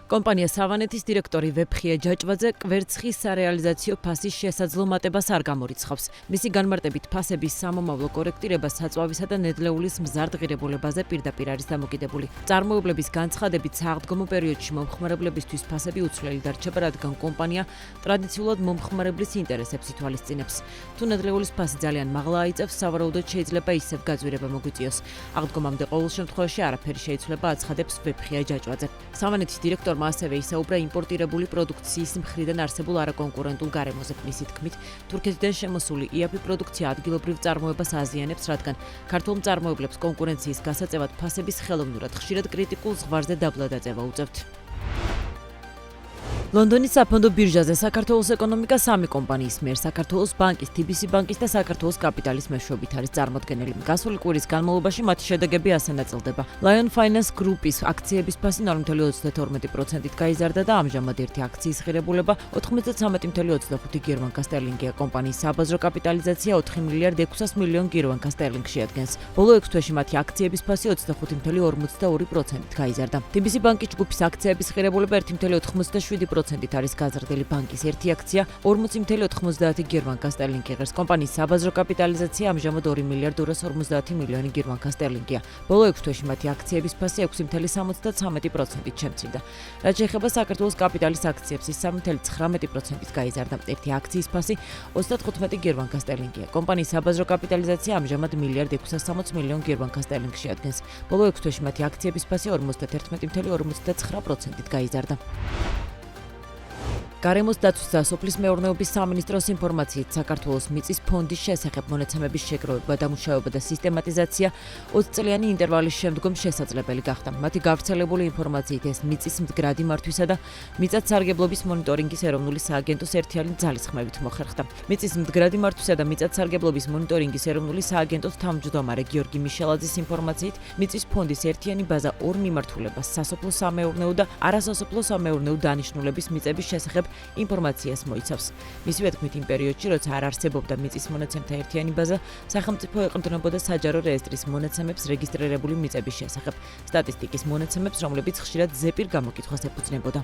კომპანია „სავანეთის“ დირექტორი ვეფხია ჯაჭვაძე კვერცხის სარეალიზაციო ფასის შესაძლო მატებას არ გამორიცხავს. მისი განმარტებით ფასების სამომავლო კორექტირება საწვავისა და ნედლეულის მზარდ ღირებულებაზე პირდაპირ არის დამოკიდებული. წარმოებლების განცხადებით სააღდგომო პერიოდში მომხმარებლებისთვის ფასები უცვლელი დარჩება, რადგან კომპანია ტრადიციულად მომხმარებლის ინტერესებს ითვალისწინებს. თუ ნედლეულის ფასი ძალიან მაღლა აიწევს, სავარაუდოდ შეიძლება ისევ გაძვირება მოგვიწიოს. აღდგომამდე ყოველ შემთხვევაში არაფერი შეიცვლება, აცხადებს ვეფხია ჯაჭვაძე. სავანეთის დირექტორმა ასევე ისაუბრა იმპორტირებული პროდუქციის მხრიდან არსებულ არაკონკურენტულ გარემოზე. მისი თქმით, თურქეთიდან შემოსული იაფი პროდუქცია ადგილობრივ წარმოებას აზიანებს, რადგან ქართულ მწარმოებლებს კონკურენციის გასაწევად ფასების ხელოვნურად ხშირად კრიტიკულ ზღვარზე დაბლა დაწევა უწევთ. ლონდონის საფონდო ბირჟაზე საქართველოს ეკონომიკა სამი კომპანიის მიერ საქართველოს ბანკის, TBC ბანკის და საქართველოს კაპიტალის მეშვეობით არის წარმოდგენილი. გასული კვირის განმავლობაში მათი შედეგები ასე ნაწილდება. Lion Finance Group-ის აქციების ფასი 0.32%-ით გაიზარდა და ამჟამად ერთი აქციის ღირებულება 93.25 გირვანკა სტერლინგია. კომპანიის საბაზრო კაპიტალიზაცია 4 მილიარდ 600 მილიონ გირვანკა სტერლინგს შეადგენს. ბოლო 6 თვეში მათი აქციების ფასი 25.42%-ით გაიზარდა. TBC ბანკის ჯგუფის აქციების ღირებულება 1.87%-ით არის გაზრდილი. ბანკის ერთი აქცია 40.90 გირვანკა სტერლინგი ღირს. კომპანიის საბაზრო კაპიტალიზაცია ამჟამად 2 მილიარდ 250 მილიონი გირვანკა სტერლინგია. ბოლო 6 თვეში მათი აქციების ფასი 6.73%-ით შემცირდა. რაც შეეხება საქართველოს კაპიტალის აქციებს, ის 3.19%-ით გაიზარდა. ერთი აქციის ფასი 35 გირვანკა სტერლინგია. კომპანიის საბაზრო კაპიტალიზაცია ამჟამად 1 მილიარდ 660 მილიონ გირვანკა სტერლინგს შეადგენს. ბოლო 6 თვეში მათი აქციების ფასი 51.59%-ით გაიზარდა. გარემოს დაცვის და სოფლის მეურნეობის სამინისტროს ინფორმაციით, საქართველოს მიწის ფონდის შესახებ მონაცემების შეგროვება, დამუშავება და სისტემატიზაცია 20 წლიანი ინტერვალის შემდგომ შესაძლებელი გახდა. მათი გავრცელებული ინფორმაციით ეს მიწის მდგრადი მართვისა და მიწათსარგებლობის მონიტორინგის ეროვნული სააგენტოს ერთიანი ძალისხმევით მოხერხდა. მიწის მდგრადი მართვისა და მიწათსარგებლობის მონიტორინგის ეროვნული სააგენტოს თავმჯდომარე გიორგი მიშელაძის ინფორმაციით, მიწის ფონდის ერთიანი ბაზა ორ მიმართულებას სასოფლო-სამეურნეო და არასასოფლო-სამეურნეო დანიშნულების მიწების შესახებ ინფორმაციას მოიცავს. მისივე თქმით, იმ პერიოდში, როცა არ არსებობდა მიწის მონაცემთა ერთიანი ბაზა, სახელმწიფო ეყრდნობოდა საჯარო რეესტრის მონაცემებს რეგისტრირებული მიწების შესახებ, სტატისტიკის მონაცემებს, რომლებიც ხშირად ზეპირ გამოკითხვას ეფუძნებოდა.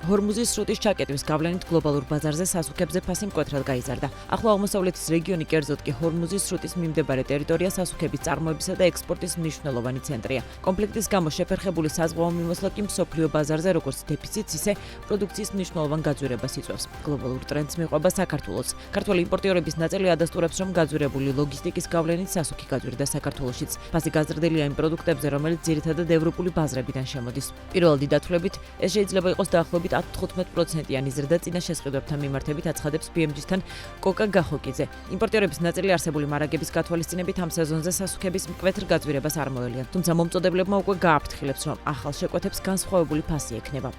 ჰორმუზის სრუტის ჩაკეტვის გავლენით გლობალურ ბაზარზე სასუქებზე ფასი მკვეთრად გაიზარდა. ახლო აღმოსავლეთის რეგიონი, კერძოდ კი ჰორმუზის სრუტის მიმდებარე ტერიტორია სასუქების წარმოებისა და ექსპორტის მნიშვნელოვანი ცენტრია. კონფლიქტის გამო შეფერხებული საზღვაო მიმოსვლა კი მსოფლიო ბაზარზე როგორც დეფიციტს, ისე პროდუქციის მნიშვნელოვან გაძვირებას იწვევს. გლობალურ ტრენდს მიყვება საქართველოც. ქართველი იმპორტიორების ნაწილი ადასტურებს, რომ გაძვირებული ლოგისტიკის გავლენით სასუქი გაძვირდა საქართველოშიც. ფასი გაზრდილია იმ პროდუქტებზე, რომელიც ძირითადად ევროპული ბაზრებიდან შემოდის. პირველადი დათვლებით, ეს შეიძლება იყოს დაახლოებით 15%-იანი ზრდა წინა შესყიდვებთან მიმართებით, აცხადებს BMG-თან კოკა გახოკიძე. იმპორტიორების ნაწილი არსებული მარაგების გათვალისწინებით ამ სეზონზე სასუქების მკვეთრ გაძვირებას არ მოელიან. თუმცა მომწოდებლებმა უკვე გააფრთხილებს, რომ ახალ შეკვეთებს განსხვავებული ფასი ექნება.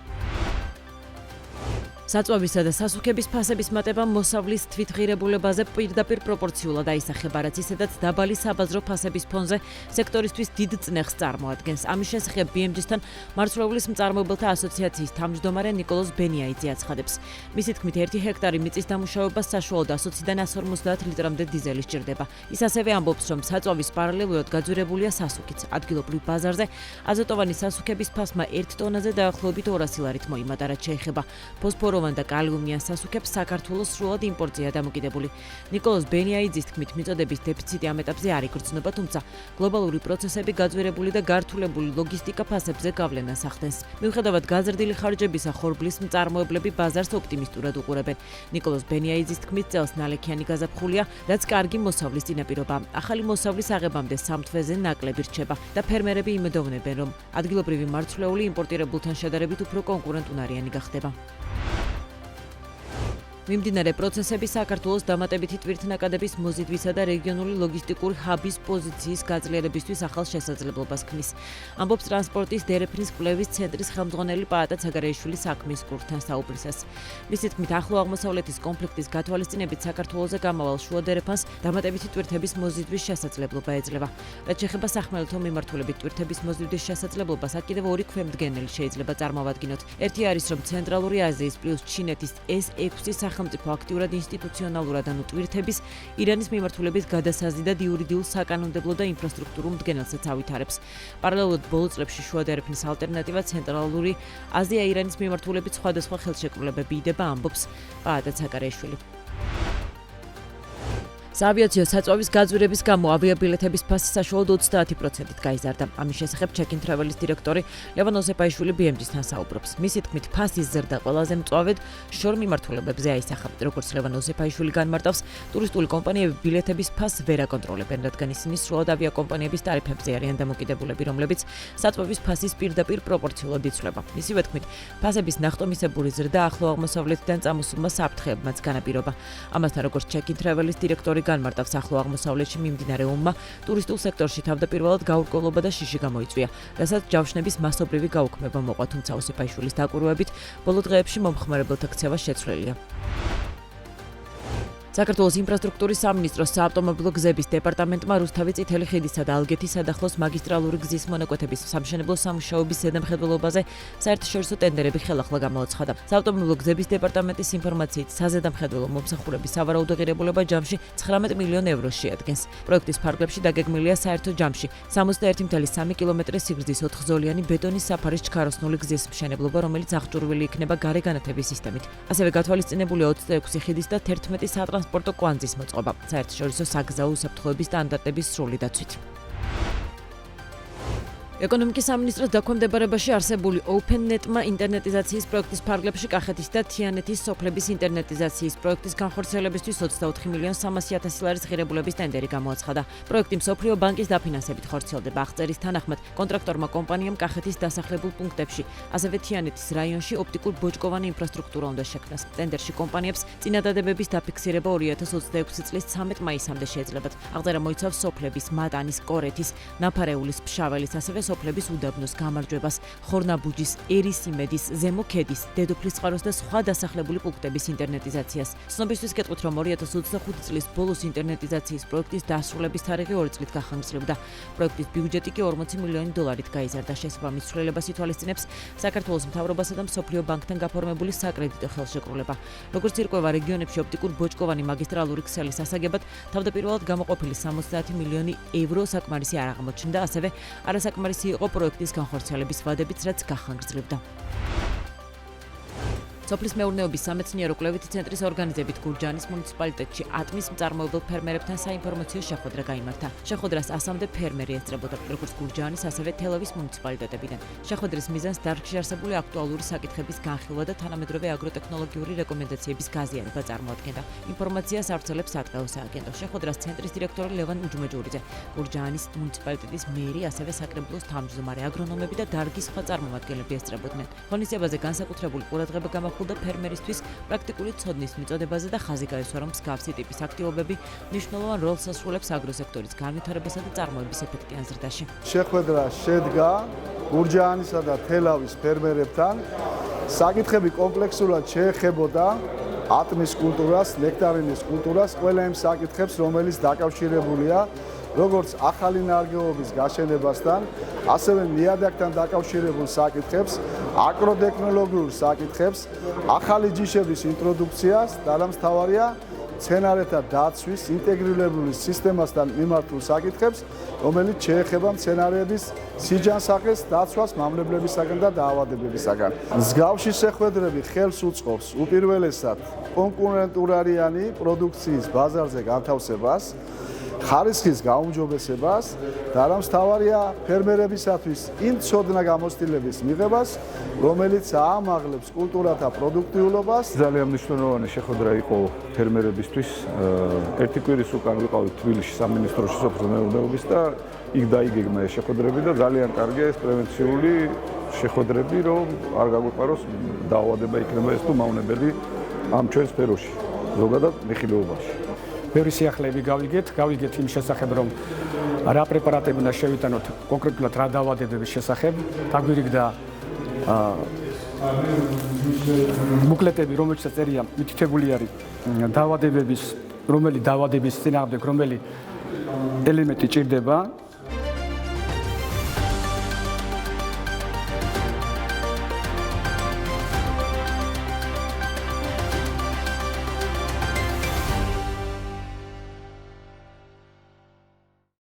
საწვავისა და სასუქების ფასების მატება მოსავლის თვითღირებულებაზე პირდაპირ პროპორციულად აისახება, რაც ისედაც დაბალი საბაზრო ფასების ფონზე სექტორისთვის დიდ წნეხს წარმოადგენს. ამის შესახებ BMG-თან მარცვლეულის მწარმოებელთა ასოციაციის თავმჯდომარე ნიკოლოზ ბენიაიძე აცხადებს. მისი თქმით, 1 ჰექტარი მიწის დამუშავებას საშუალოდ 120-დან 150 ლიტრამდე დიზელი სჭირდება. ის ასევე ამბობს, რომ საწვავის პარალელურად გაძვირებულია სასუქიც. ადგილობრივ ბაზარზე აზოტოვანი სასუქების ფასმა 1 ტონაზე დაახლოებით 200 ლარით მოიმატა, რაც შეეხება ფოსფოროვან და კალიუმიან სასუქებს საქართველოს სრულად იმპორტზეა დამოკიდებული. ნიკოლოზ ბენიაიძის თქმით, მიწოდების დეფიციტი ამ ეტაპზე არ იგრძნობა, თუმცა გლობალური პროცესები გაძვირებული და გართულებული ლოგისტიკა ფასებზე გავლენას ახდენს. მიუხედავად გაზრდილი ხარჯებისა, ხორბლის მწარმოებლები ბაზარს ოპტიმისტურად უყურებენ. ნიკოლოზ ბენიაიძის თქმით, წელს ნალექიანი გაზაფხულია, რაც კარგი მოსავლის წინაპირობაა. ახალი მოსავლის აღებამდე 3 თვეზე ნაკლები რჩება და ფერმერები იმედოვნებენ, რომ ადგილობრივი მარცვლეული იმპორტირებულთან შედარებით უფრო კონკურენტუნარიანი გახდება. მიმდინარე პროცესები საქართველოს დამატებითი ტვირთნაკადების მოზიდვისა და რეგიონული ლოგისტიკური ჰაბის პოზიციის გაძლიერებისთვის ახალ შესაძლებლობას ქმნის. ამბობს ტრანსპორტის დერეფნის კვლევის ცენტრის ხელმძღვანელი პაატა ცაგარეიშვილი საქმის კურთან საუბრისას. მისი თქმით, ახლო აღმოსავლეთის კონფლიქტის გათვალისწინებით საქართველოზე გამავალ შუადერეფანს დამატებითი ტვირთების მოზიდვის შესაძლებლობა ეძლევა. რაც შეეხება სახმელეთო მიმართულებით ტვირთების მოზიდვის შესაძლებლობას, აქ კიდევ ორი ქვემდგენელი შეიძლება წარმოვადგინოთ. ერთი არის, რომ ცენტრალური აზიის პლუს ჩინეთის S6 სახელმწიფო აქტიურად ინსტიტუციონალურად ანუ ტვირთების ირანის მიმართულებით გადასაზიდად იურიდიულ საკანონმდებლო და ინფრასტრუქტურულ მდგენელსაც ავითარებს. პარალელურად ბოლო წლებში შუადერეფნის ალტერნატივა ცენტრალური აზია-ირანის მიმართულებით სხვადასხვა ხელშეკრულებები იდება, ამბობს პაატა ცაკარაიშვილი. საავიაციო საწვავის გაძვირების გამო ავიაბილეთების ფასი საშუალოდ 30%-ით გაიზარდა. ამის შესახებ Check-in Travel-ის დირექტორი ლევან ოსეპაიშვილი BMG-სთან საუბრობს. მისი თქმით, ფასის ზრდა ყველაზე მწვავედ შორ მიმართულებებზე აისახა. როგორც ლევან ოსეპაიშვილი განმარტავს, ტურისტული კომპანიები ბილეთების ფასს ვერ აკონტროლებენ, რადგან ისინი სრულად ავიაკომპანიების ტარიფებზე არიან დამოკიდებულები, რომლებიც საწვავის ფასის პირდაპირ პროპორციულად იცვლება. მისივე თქმით, ფასების ნახტომისებური ზრდა ახლო აღმოსავლეთიდან წამოსულმა საფრთხეებმაც განაპირობა. ამასთან, როგორც Check-in Travel-ის დირექტორი განმარტავს, ახლო აღმოსავლეთში მიმდინარე ომმა ტურისტულ სექტორში თავდაპირველად გაურკვევლობა და შიში გამოიწვია, რასაც ჯავშნების მასობრივი გაუქმება მოყვა, თუმცა ოსეპაიშვილის დაკვირვებით ბოლო დღეებში მომხმარებელთა ქცევა შეცვლილია. საქართველოს ინფრასტრუქტურის სამინისტროს საავტომობილო გზების დეპარტამენტმა რუსთავი წითელი ხიდისა და ალგეთის სადახლოს მაგისტრალური გზის მონაკვეთების სამშენებლო სამუშაოების ზედამხედველობაზე საერთაშორისო ტენდერები ხელახლა გამოაცხადა. საავტომობილო გზების დეპარტამენტის ინფორმაციით, საზედამხედველო მომსახურების სავარაუდო ღირებულება ჯამში 19 მილიონ ევროს შეადგენს. პროექტის ფარგლებში დაგეგმილია საერთო ჯამში 61,3 კილომეტრის სიგრძის 4-ზოლიანი ბეტონის საფარის ჩქაროსნული გზის მშენებლობა, რომელიც აღჭურვილი იქნება გარე განათების სისტემით. ასევე გათვალისწინებულია 26 ხიდის და 11 სატრანსპორტო კვანძის მოწყობა, საერთაშორისო საგზაო უსაფრთხოების სტანდარტების სრული დაცვით. ეკონომიკის სამინისტროს დაქვემდებარებაში არსებული OpenNet-მა ინტერნეტიზაციის პროექტის ფარგლებში კახეთის და თიანეთის სოფლების ინტერნეტიზაციის პროექტის განხორციელებისთვის 24 მილიონ 300,000 ლარის ღირებულების ტენდერი გამოაცხადა. პროექტი მსოფლიო ბანკის დაფინანსებით ხორციელდება. აღწერის თანახმად, კონტრაქტორმა კომპანიამ კახეთის დასახლებულ პუნქტებში, ასევე თიანეთის რაიონში ოპტიკურ ბოჭკოვანი ინფრასტრუქტურა უნდა შექმნას. ტენდერში კომპანიებს წინადადებების დაფიქსირება 2026 წლის 13 მაისამდე შეეძლებათ. აღწერა მოიცავს სოფლების, მატანის, კორეთის, ნაფარეულის, ფშაველის, ასევე სოფლების უდაბნოს, გამარჯვებას, ხორნაბუჯის, ერისიმედის, ზემო ქედის, დედოფლის წყაროს და სხვა დასახლებული პუნქტების ინტერნეტიზაციას. ცნობისთვის გეტყვით, რომ 2025 წლის ბოლოს ინტერნეტიზაციის პროექტის დასრულების თარიღი 2 წლით გახანგრძლივდა. პროექტის ბიუჯეტი კი 40 მილიონი დოლარით გაიზარდა. შესაბამის ცვლილებას ითვალისწინებს საქართველოს მთავრობასა და მსოფლიო ბანკთან გაფორმებული საკრედიტო ხელშეკრულება. როგორც ირკვევა, რეგიონებში ოპტიკურ ბოჭკოვანი მაგისტრალური ქსელის ასაგებად თავდაპირველად გამოყოფილი 60 მილიონი евро საკმარისი არ აღმოჩნდა, ასევე არასაკმარისი იყო პროექტის განხორციელების ვადებიც, რაც გახანგრძლივდა. სოფლის მეურნეობის სამეცნიერო კვლევითი ცენტრის ორგანიზებით გურჯაანის მუნიციპალიტეტში ატმის მწარმოებელ ფერმერებთან საინფორმაციო შეხვედრა გაიმართა. შეხვედრას 100-მდე ფერმერი ესწრებოდა, როგორც გურჯაანის, ასევე თელავის მუნიციპალიტეტებიდან. შეხვედრის მიზანს დარგში არსებული აქტუალური საკითხების განხილვა და თანამედროვე აგროტექნოლოგიური რეკომენდაციების გაზიარება წარმოადგენდა. ინფორმაციას ავრცელებს სატყეო სააგენტო. შეხვედრას ცენტრის დირექტორი ლევან უჯმეჯურიძე, გურჯაანის მუნიციპალიტეტის მერი, ასევე საკრებულოს თავმჯდომარე, აგრონომები და დარგის სხვა წარმომადგენლები ესწრებოდნენ. ღონისძიებაზე განსაკუთრებული ყურადღება გამახვილდა ფერმერისთვის პრაქტიკული ცოდნის მიწოდებაზე და ხაზი გაესვა, რომ მსგავსი ტიპის აქტივობები მნიშვნელოვან როლს ასრულებს აგროსექტორის განვითარებასა და წარმოების ეფექტიან ზრდაში. შეხვედრა შედგა გურჯაანისა და თელავის ფერმერებთან. საკითხები კომპლექსურად შეეხებოდა ატმის კულტურას, ნექტარინის კულტურას, ყველა იმ საკითხებს, რომელიც დაკავშირებულია როგორც ახალი ნარგავების გაშენებასთან, ასევე ნიადაგთან დაკავშირებულ საკითხებს, აგროტექნოლოგიურ საკითხებს, ახალი ჯიშების ინტროდუქციას და რამთავარია მცენარეთა დაცვის ინტეგრირებული სისტემასთან მიმართულ საკითხებს, რომელიც შეეხება მცენარეების სიჯანსაღეს დაცვას მამლებლებისაგან და დაავადებებისაგან. მსგავსი შეხვედრები ხელს უწყობს უპირველესად კონკურენტულარიანი პროდუქციის ბაზარზე განთავსებას, ხარისხის გაუმჯობესებას და რამთავარია ფერმერებისათვის იმ ცოდნა გამოცდილების მიღებას, რომელიც აამაღლებს კულტურათა პროდუქტიულობას. ძალიან მნიშვნელოვანი შეხვედრა იყო ფერმერებისთვის. ერთი კვირის უკან ვიყავით თბილისში სამინისტროში სოფლის მეურნეობის და იქ დაიგეგმა ეს შეხვედრები და ძალიან კარგია ეს პრევენციული შეხვედრები, რომ არ გაგვიყვაროს დაავადება იქნება ეს თუ მავნებელი ამ ჩვენ სფეროში, ზოგადად მეხილეობაში. ბევრი სიახლეები გავიგეთ იმ შესახებ, რომ რა პრეპარატები უნდა შევიტანოთ კონკრეტულად რა დაავადებების შესახებ, დაგვირიგდა ბუკლეტები, რომელშიც წერია მითითებული არის დაავადებების, რომელი დაავადების წინააღმდეგ რომელი ელემენტი ჭირდება